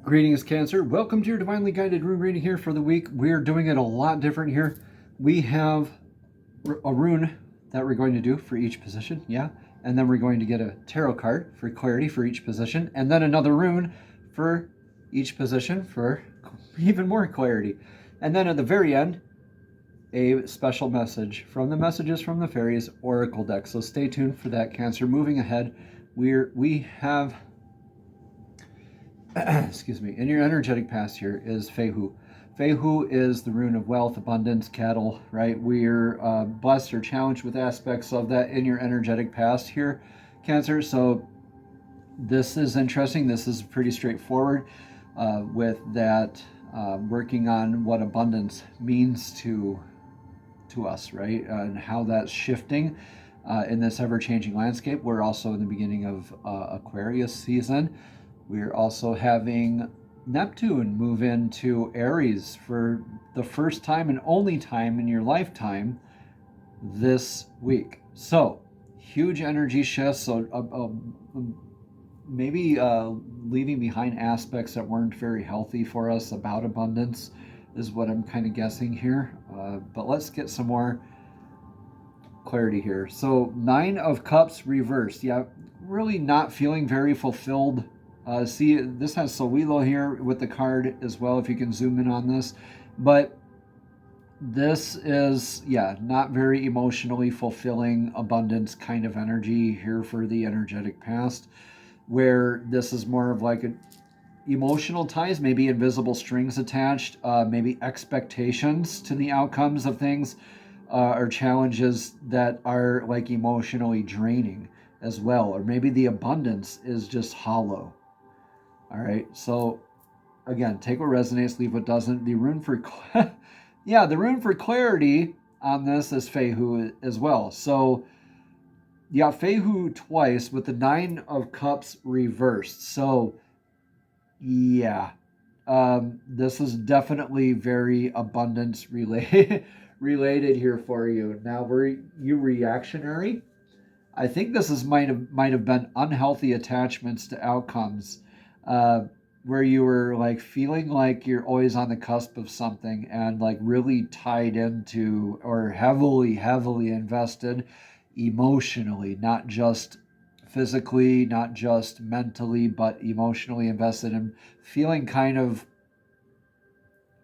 Greetings, Cancer. Welcome to your Divinely Guided Rune reading here for the week. We're doing it a lot different here. We have a rune that we're going to do for each position, yeah. And then we're going to get a tarot card for clarity for each position. And then another rune for each position for even more clarity. And then at the very end, a special message from the Messages from the Fairies Oracle deck. So stay tuned for that, Cancer. Moving ahead, we have... excuse me, in your energetic past here is Fehu. Fehu is the rune of wealth, abundance, cattle, right? We're blessed or challenged with aspects of that in your energetic past here, Cancer. So this is interesting. This is pretty straightforward with that working on what abundance means to us, right? And how that's shifting in this ever-changing landscape. We're also in the beginning of Aquarius season. We're also having Neptune move into Aries for the first time and only time in your lifetime this week. So, huge energy shifts. So, maybe leaving behind aspects that weren't very healthy for us about abundance is what I'm kind of guessing here. But let's get some more clarity here. So, Nine of Cups reversed. Yeah, really not feeling very fulfilled. See, this has Solilo here with the card as well, if you can zoom in on this. But this is, yeah, not very emotionally fulfilling abundance kind of energy here for the energetic past, where this is more of like an emotional ties, maybe invisible strings attached, maybe expectations to the outcomes of things, or challenges that are like emotionally draining as well. Or maybe the abundance is just hollow. All right, so again, take what resonates, leave what doesn't. The rune for, yeah, the rune for clarity on this is Fehu as well. So, yeah, Fehu twice with the Nine of Cups reversed. So, yeah, this is definitely very abundance related here for you. Now, were you reactionary? I think this is might have been unhealthy attachments to outcomes. Where you were like feeling like you're always on the cusp of something and like really tied into or heavily invested emotionally, not just physically, not just mentally, but emotionally invested and feeling kind of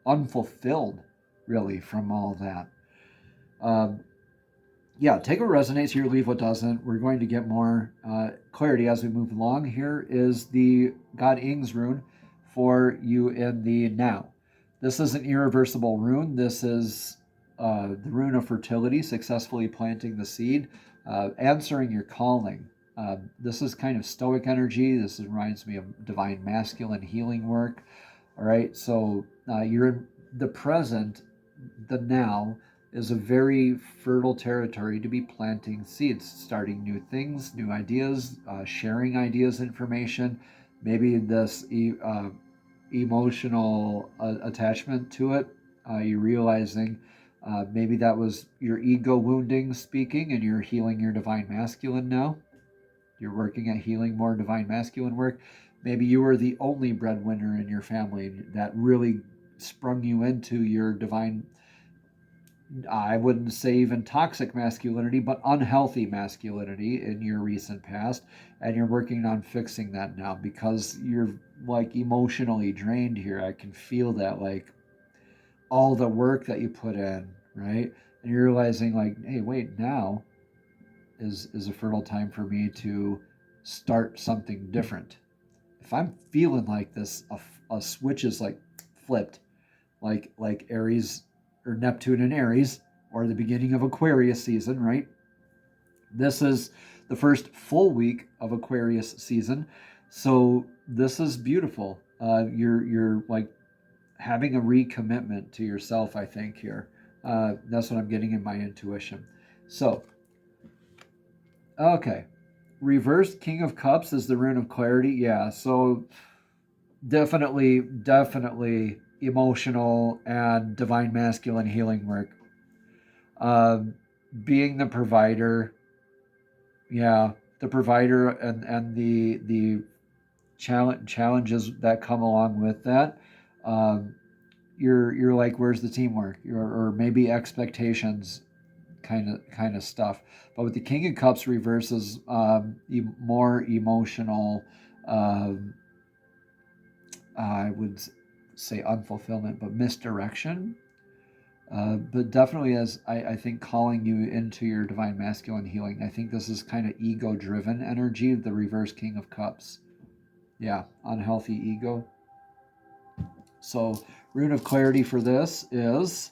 unfulfilled really from all that. Yeah, take what resonates here, leave what doesn't. We're going to get more clarity as we move along. Here is the God Ing's rune for you in the now. This is an irreversible rune. This is the rune of fertility, successfully planting the seed, answering your calling. This is kind of stoic energy. This reminds me of divine masculine healing work. All right, so you're in the present, the now, is a very fertile territory to be planting seeds, starting new things, new ideas, sharing ideas, information, maybe this emotional attachment to it. You're realizing maybe that was your ego wounding speaking and you're healing your divine masculine now. You're working at healing more divine masculine work. Maybe you were the only breadwinner in your family that really sprung you into your divine, I wouldn't say even toxic masculinity, but unhealthy masculinity in your recent past. And you're working on fixing that now because you're like emotionally drained here. I can feel that, like all the work that you put in, right? And you're realizing like, hey, wait, now is a fertile time for me to start something different. If I'm feeling like this, a switch is like flipped, like Aries or Neptune in Aries, or the beginning of Aquarius season, right? This is the first full week of Aquarius season, so this is beautiful. You're like having a recommitment to yourself, I think here. That's what I'm getting in my intuition. So, okay, reversed King of Cups is the rune of clarity. Yeah, so definitely emotional and divine masculine healing work. Being the provider, yeah, the provider and the challenges that come along with that. Um, you're like, where's the teamwork? Or maybe expectations kind of stuff. But with the King of Cups reverses more emotional, um, I would say unfulfillment, but misdirection. But definitely, as I think, calling you into your divine masculine healing. I think this is kind of ego driven energy, the reverse King of Cups. Yeah, unhealthy ego. So, rune of clarity for this is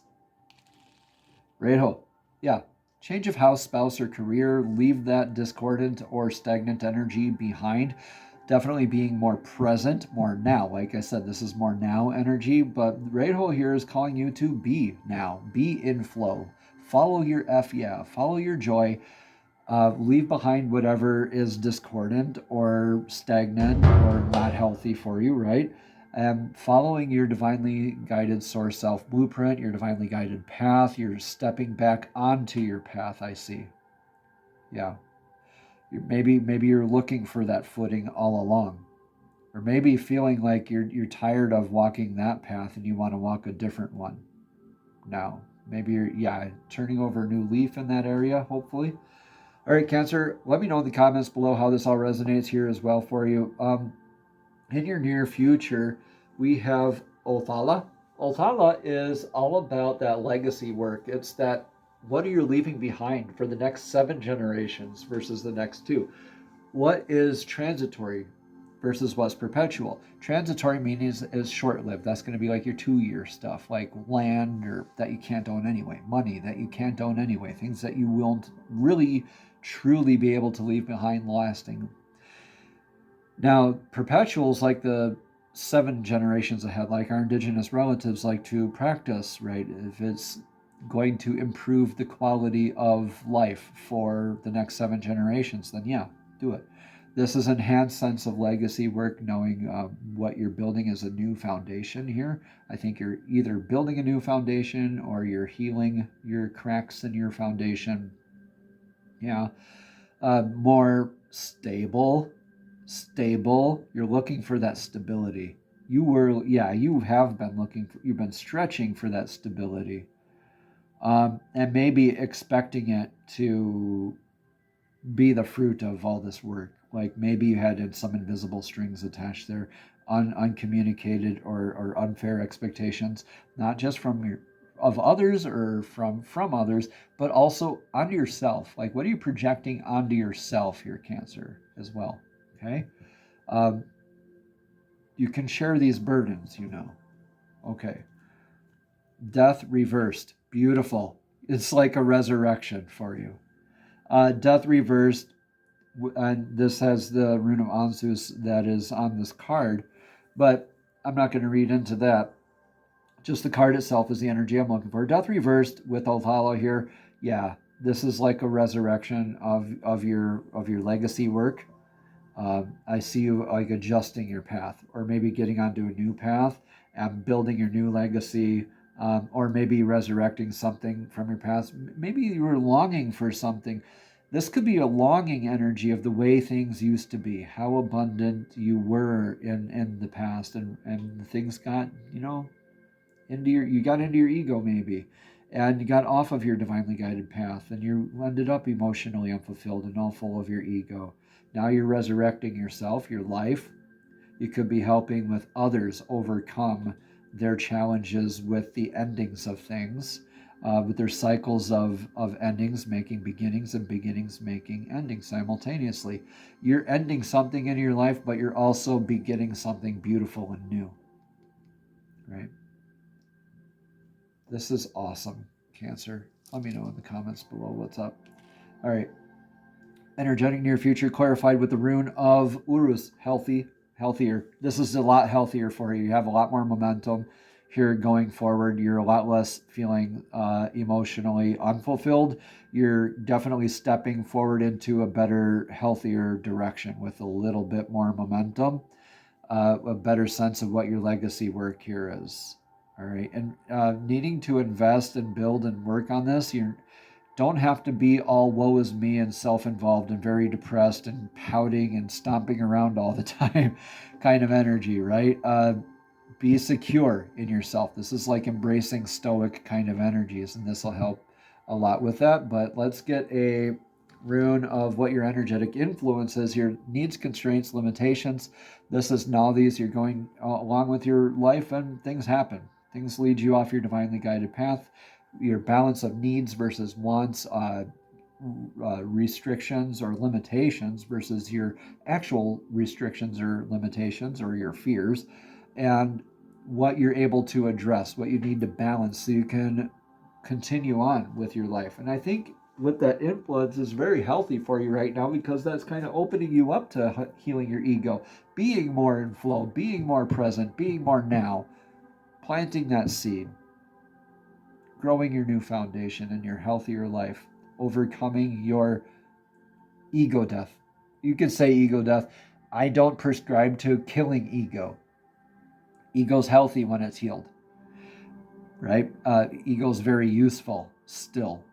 Reho. Yeah, change of house, spouse, or career. Leave that discordant or stagnant energy behind. Definitely being more present, more now. Like I said, this is more now energy, but Reho here is calling you to be now, be in flow. Follow your follow your joy. Leave behind whatever is discordant or stagnant or not healthy for you, right? And following your divinely guided source self blueprint, your divinely guided path, you're stepping back onto your path, I see. Yeah. Maybe you're looking for that footing all along. Or maybe feeling like you're tired of walking that path and you want to walk a different one now. Maybe you're turning over a new leaf in that area, hopefully. All right, Cancer, let me know in the comments below how this all resonates here as well for you. In your near future, we have Othala. Othala is all about that legacy work. It's that, what are you leaving behind for the next 7 generations versus the next 2? What is transitory versus what's perpetual? Transitory means is short-lived. That's going to be like your 2-year stuff, like land or that you can't own anyway, money that you can't own anyway, things that you won't really truly be able to leave behind lasting. Now, perpetuals, like the 7 generations ahead, like our indigenous relatives like to practice, right? If it's going to improve the quality of life for the next 7 generations, then yeah, do it. This is enhanced sense of legacy work, knowing what you're building is a new foundation here. I think you're either building a new foundation or you're healing your cracks in your foundation. Yeah. More stable. You're looking for that stability. You have been you've been stretching for that stability. And maybe expecting it to be the fruit of all this work. Like maybe you had some invisible strings attached there, uncommunicated or unfair expectations, not just from others or from others, but also onto yourself. Like, what are you projecting onto yourself here, Cancer, as well? Okay. You can share these burdens, Okay. Death reversed. Beautiful. It's like a resurrection for you. Death reversed, and this has the rune of Anzus that is on this card, but I'm not going to read into that. Just the card itself is the energy I'm looking for. Death reversed with Othala here. Yeah, this is like a resurrection of your legacy work. I see you like adjusting your path, or maybe getting onto a new path and building your new legacy, or maybe resurrecting something from your past. Maybe you were longing for something. This could be a longing energy of the way things used to be, how abundant you were in the past, and things got, you got into your ego maybe, and you got off of your divinely guided path, and you ended up emotionally unfulfilled and all full of your ego. Now you're resurrecting yourself, your life. You could be helping with others overcome their challenges with the endings of things, with their cycles of endings making beginnings and beginnings making endings simultaneously. You're ending something in your life, but you're also beginning something beautiful and new, right? This is awesome, Cancer. Let me know in the comments below what's up. All right. Energetic near future clarified with the rune of Urus, healthier. This is a lot healthier for you. You have a lot more momentum here going forward. You're a lot less feeling emotionally unfulfilled. You're definitely stepping forward into a better, healthier direction with a little bit more momentum, a better sense of what your legacy work here is. All right. And needing to invest and build and work on this, you're don't have to be all woe is me and self-involved and very depressed and pouting and stomping around all the time kind of energy, right? Be secure in yourself. This is like embracing stoic kind of energies, and this will help a lot with that. But let's get a rune of what your energetic influence is, your needs, constraints, limitations. This is now these, you're going along with your life and things happen. Things lead you off your divinely guided path. Your balance of needs versus wants, restrictions or limitations versus your actual restrictions or limitations or your fears, and what you're able to address, what you need to balance so you can continue on with your life. And I think with that influence is very healthy for you right now, because that's kind of opening you up to healing your ego, being more in flow, being more present, being more now, planting that seed, growing your new foundation and your healthier life, overcoming your ego death. You could say ego death. I don't prescribe to killing ego. Ego's healthy when it's healed, right? Ego's very useful still.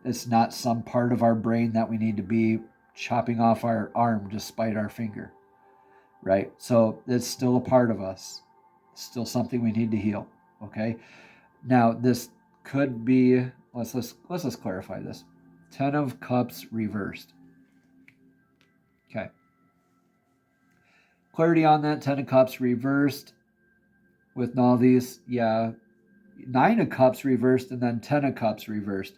It's not some part of our brain that we need to be chopping off our arm to spite our finger, right? So it's still a part of us. It's still something we need to heal, okay? Now, this could be, let's just clarify this. 10 of Cups reversed. Okay. Clarity on that. 10 of Cups reversed with all these. Yeah. 9 of Cups reversed and then 10 of Cups reversed.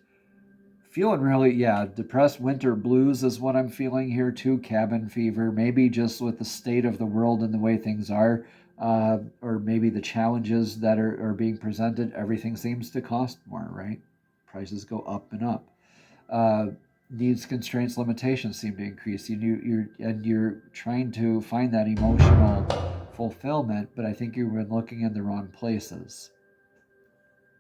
Feeling really, depressed winter blues is what I'm feeling here too. Cabin fever, maybe just with the state of the world and the way things are. Or maybe the challenges that are being presented. Everything seems to cost more, right? Prices go up and up. Needs, constraints, limitations seem to increase. You're trying to find that emotional fulfillment, but I think you've been looking in the wrong places,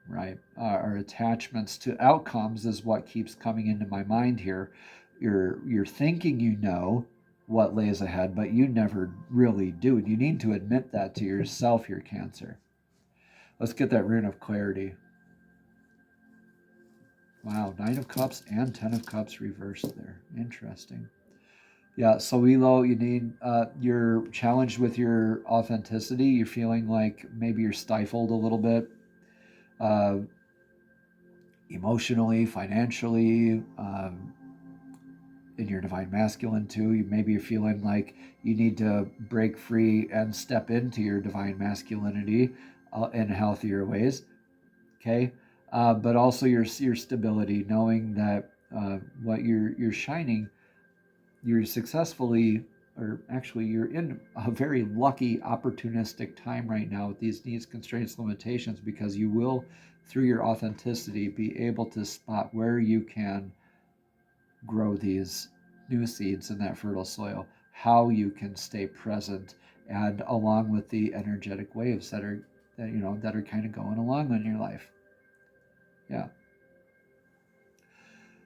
right? Our attachments to outcomes is what keeps coming into my mind here. You're thinking you know what lays ahead, but you never really do. You need to admit that to yourself, your Cancer. Let's get that rune of clarity. Wow, 9 of Cups and 10 of Cups reversed there. Interesting. Yeah, so Elo, you need, you're challenged with your authenticity. You're feeling like maybe you're stifled a little bit, emotionally, financially, in your divine masculine too. Maybe you're feeling like you need to break free and step into your divine masculinity in healthier ways. Okay, but also your stability, knowing that what you're shining, you're successfully, or actually you're in a very lucky, opportunistic time right now with these needs, constraints, limitations, because you will, through your authenticity, be able to spot where you can grow these new seeds in that fertile soil, how you can stay present, and along with the energetic waves that are kind of going along in your life. Yeah.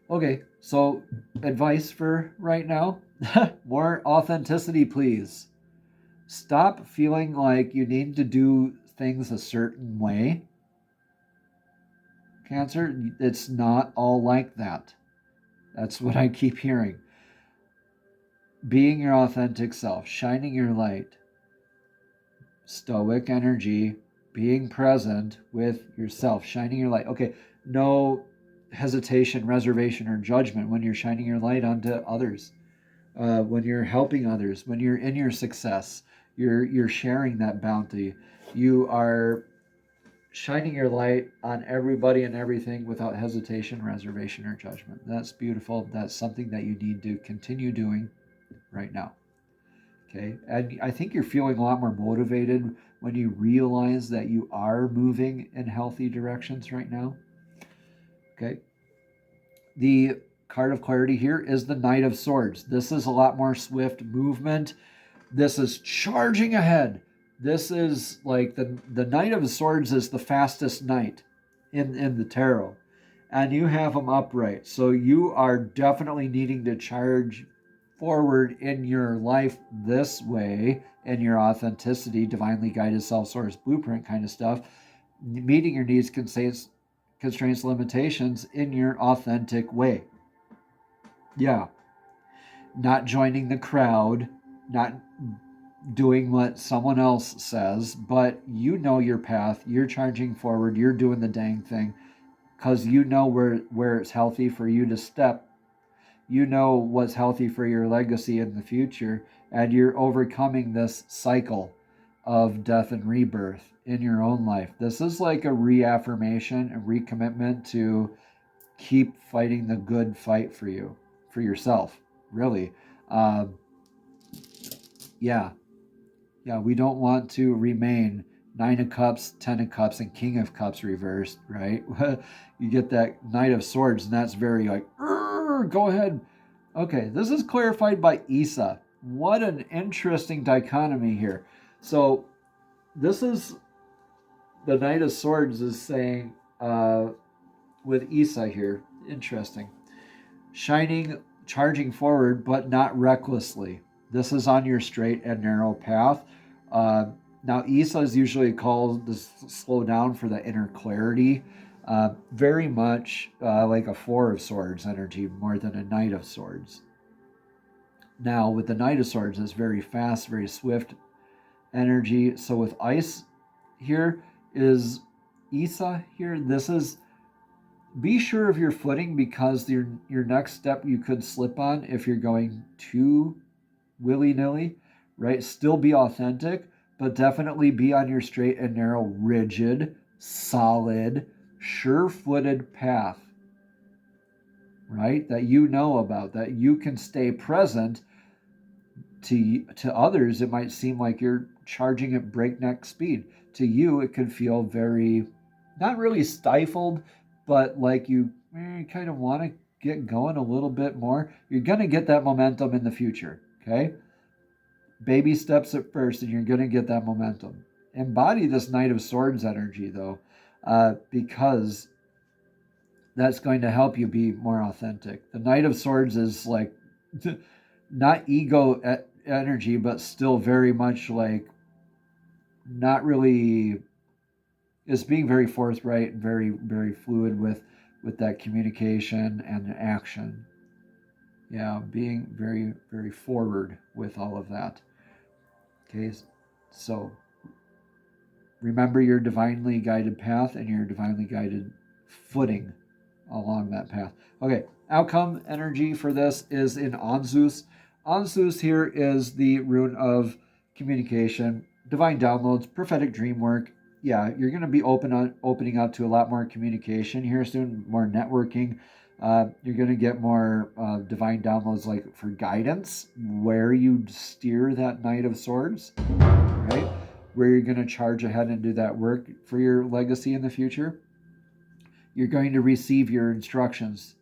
Okay, so advice for right now, more authenticity, please. Stop feeling like you need to do things a certain way. Cancer, it's not all like that. That's what I keep hearing. Being your authentic self, shining your light, stoic energy, being present with yourself, shining your light. Okay, no hesitation, reservation, or judgment when you're shining your light onto others, when you're helping others, when you're in your success, you're sharing that bounty. You are shining your light on everybody and everything without hesitation, reservation, or judgment. That's beautiful. That's something that you need to continue doing right now. Okay, and I think you're feeling a lot more motivated when you realize that you are moving in healthy directions right now. Okay, the card of clarity here is the Knight of Swords. This is a lot more swift movement. This is charging ahead. This is like the Knight of Swords is the fastest knight in the tarot, and you have them upright. So you are definitely needing to charge forward in your life this way, in your authenticity, divinely guided self-source blueprint kind of stuff, meeting your needs, constraints, limitations in your authentic way. Yeah. Not joining the crowd, not doing what someone else says, but you know your path, you're charging forward, you're doing the dang thing because you know where it's healthy for you to step. You know what's healthy for your legacy in the future, and you're overcoming this cycle of death and rebirth in your own life. This is like a reaffirmation, a recommitment to keep fighting the good fight for you, for yourself, really. Um, yeah, we don't want to remain Nine of Cups, Ten of Cups, and King of Cups reversed, right? You get that Knight of Swords, and that's very like, go ahead. Okay, this is clarified by Isa. What an interesting dichotomy here. So this is the Knight of Swords is saying with Isa here. Interesting. Charging forward, but not recklessly. This is on your straight and narrow path. Now, Isa is usually called to slow down for the inner clarity. Very much like a Four of Swords energy more than a Knight of Swords. Now, with the Knight of Swords, it's very fast, very swift energy. So with Ice here is Isa here. This is, be sure of your footing because your next step you could slip on if you're going too willy-nilly, right? Still be authentic, but definitely be on your straight and narrow, rigid, solid, sure-footed path, right? That you know about, that you can stay present. To others, it might seem like you're charging at breakneck speed. To you, it could feel very, not really stifled, but like you kind of want to get going a little bit more. You're going to get that momentum in the future, okay? Baby steps at first, and you're going to get that momentum. Embody this Knight of Swords energy, though, because that's going to help you be more authentic. The Knight of Swords is like not ego energy, but still very much like not really, it's being very forthright and very, very fluid with that communication and action. Yeah, being very, very forward with all of that. Okay, so remember your divinely guided path and your divinely guided footing along that path. Okay, outcome energy for this is in Anzus. Anzus here is the rune of communication, divine downloads, prophetic dream work. Yeah, you're going to be opening up to a lot more communication here soon, more networking. You're going to get more divine downloads like for guidance, where you steer that Knight of Swords, right? Where you're going to charge ahead and do that work for your legacy in the future. You're going to receive your instructions.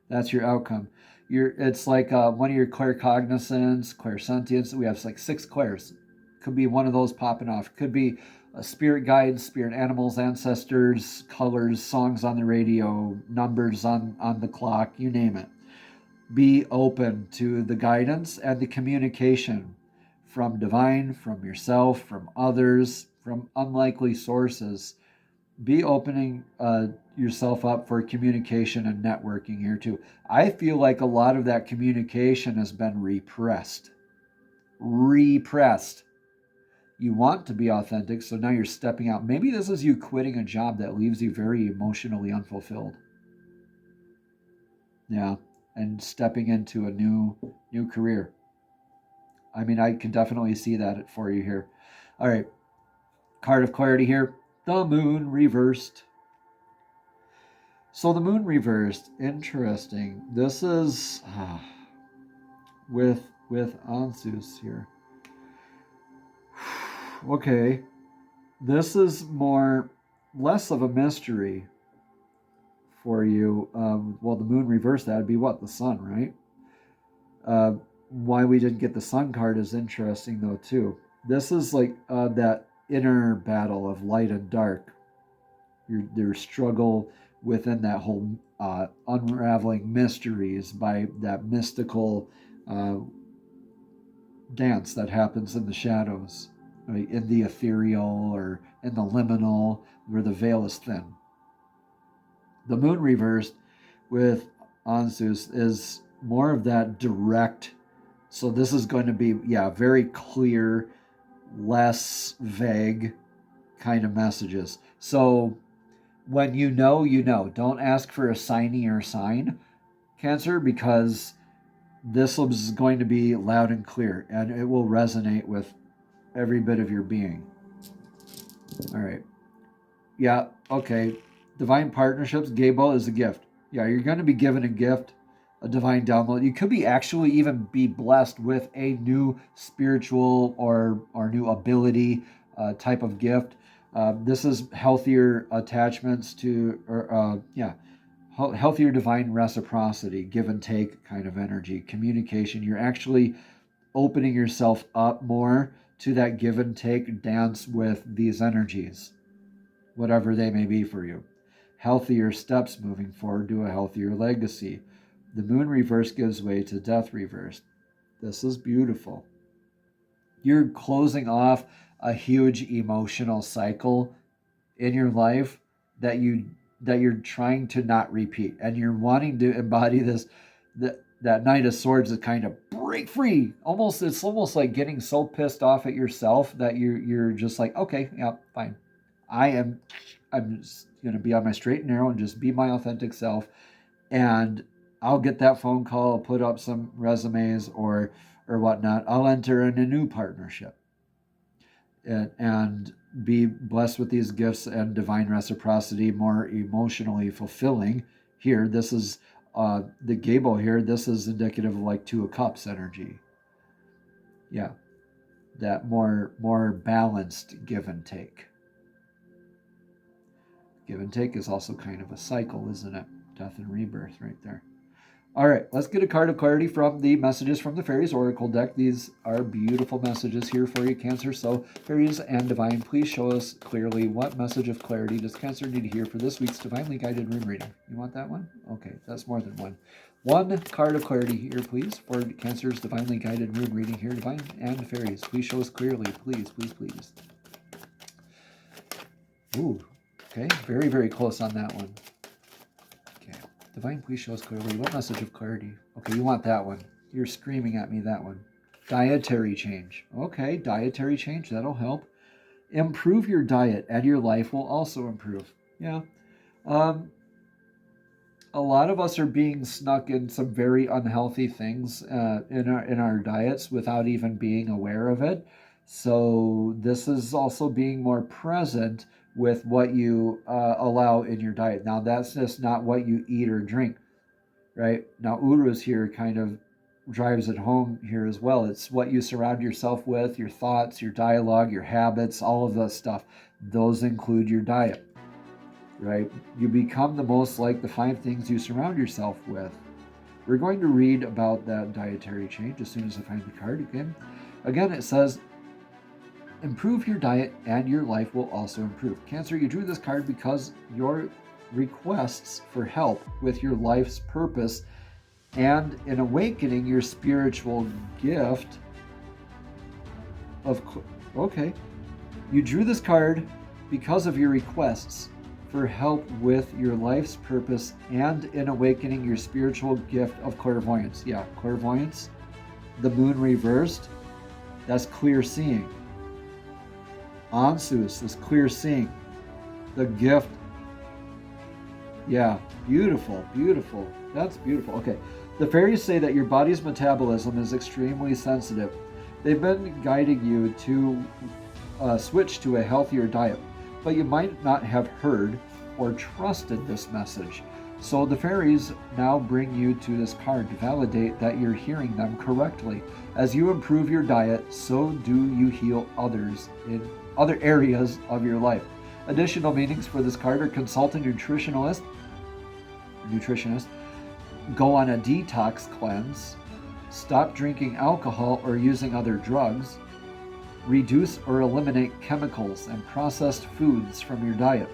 That's your outcome. It's like one of your claircognizance, clairsentience. We have like 6 clairs. Could be one of those popping off. Could be spirit guides, spirit animals, ancestors, colors, songs on the radio, numbers on the clock, you name it. Be open to the guidance and the communication from divine, from yourself, from others, from unlikely sources. Be opening yourself up for communication and networking here too. I feel like a lot of that communication has been repressed. You want to be authentic, so now you're stepping out. Maybe this is you quitting a job that leaves you very emotionally unfulfilled. Yeah, and stepping into a new career. I mean, I can definitely see that for you here. All right, card of clarity here. The moon reversed. So the moon reversed, interesting. This is with Anzus here. Okay, this is less of a mystery for you. Well, the moon reversed, that would be what? The sun, right? Why we didn't get the sun card is interesting though too. This is like that inner battle of light and dark. Your struggle within that whole unraveling mysteries by that mystical dance that happens in the shadows, right? In the ethereal or in the liminal, where the veil is thin. The moon reversed with Ansus is more of that direct. So this is going to be, very clear, less vague kind of messages. So when you know, you know. Don't ask for a signee or sign, Cancer, because this is going to be loud and clear, and it will resonate with every bit of your being. All right. Yeah, okay. Divine partnerships, Gabo is a gift. Yeah, you're going to be given a gift, a divine download. You could be actually even be blessed with a new spiritual or new ability type of gift. This is healthier attachments to, healthier divine reciprocity, give and take kind of energy, communication. You're actually opening yourself up more to that give and take dance with these energies, whatever they may be for you. Healthier steps moving forward to a healthier legacy. The moon reverse gives way to death reverse. This is beautiful. You're closing off a huge emotional cycle in your life that you're trying to not repeat, and you're wanting to embody this that Knight of Swords to kind of break free. It's almost like getting so pissed off at yourself that you're just like, okay, yeah, fine. I'm just gonna be on my straight and narrow and just be my authentic self, and I'll get that phone call, I'll put up some resumes or whatnot. I'll enter in a new partnership and be blessed with these gifts and divine reciprocity, more emotionally fulfilling. Here, this is the Gable here. This is indicative of like Two of Cups energy. Yeah, that more balanced give and take. Give and take is also kind of a cycle, isn't it? Death and rebirth right there. All right, let's get a card of clarity from the messages from the Fairies Oracle deck. These are beautiful messages here for you, Cancer. So, Fairies and Divine, please show us clearly what message of clarity does Cancer need to hear for this week's Divinely Guided Rune reading. You want that one? Okay, that's more than one. One card of clarity here, please, for Cancer's Divinely Guided Rune reading here. Divine and Fairies, please show us clearly. Please, please, please. Ooh, okay, very, very close on that one. Divine, please show us clearly. What message of clarity? Okay, you want that one. You're screaming at me, that one. Dietary change. Okay, dietary change. That'll help. Improve your diet and your life will also improve. Yeah. A lot of us are being snuck in some very unhealthy things in our diets without even being aware of it. So this is also being more present with what you allow in your diet. Now, that's just not what you eat or drink, right? Now, Uruz here kind of drives it home here as well. It's what you surround yourself with, your thoughts, your dialogue, your habits, all of that stuff. Those include your diet, right? You become the most like the 5 things you surround yourself with. We're going to read about that dietary change as soon as I find the card again. Again, it says, improve your diet and your life will also improve. Cancer, you drew this card because your requests for help with your life's purpose and in awakening your spiritual gift of... Okay. You drew this card because of your requests for help with your life's purpose and in awakening your spiritual gift of clairvoyance. Yeah, clairvoyance. The moon reversed. That's clear seeing. Ansus is clear seeing. The gift. Yeah, beautiful, beautiful. That's beautiful. Okay. The fairies say that your body's metabolism is extremely sensitive. They've been guiding you to switch to a healthier diet, but you might not have heard or trusted this message. So the fairies now bring you to this card to validate that you're hearing them correctly. As you improve your diet, so do you heal others in other areas of your life. Additional meanings for this card are consult a nutritionist, go on a detox cleanse, stop drinking alcohol or using other drugs, reduce or eliminate chemicals and processed foods from your diet,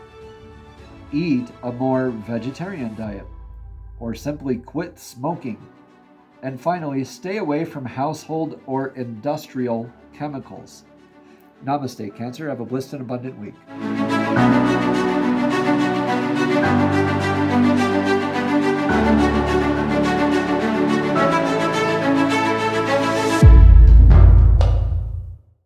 eat a more vegetarian diet, or simply quit smoking, and finally, stay away from household or industrial chemicals. Namaste, Cancer. Have a blessed and abundant week.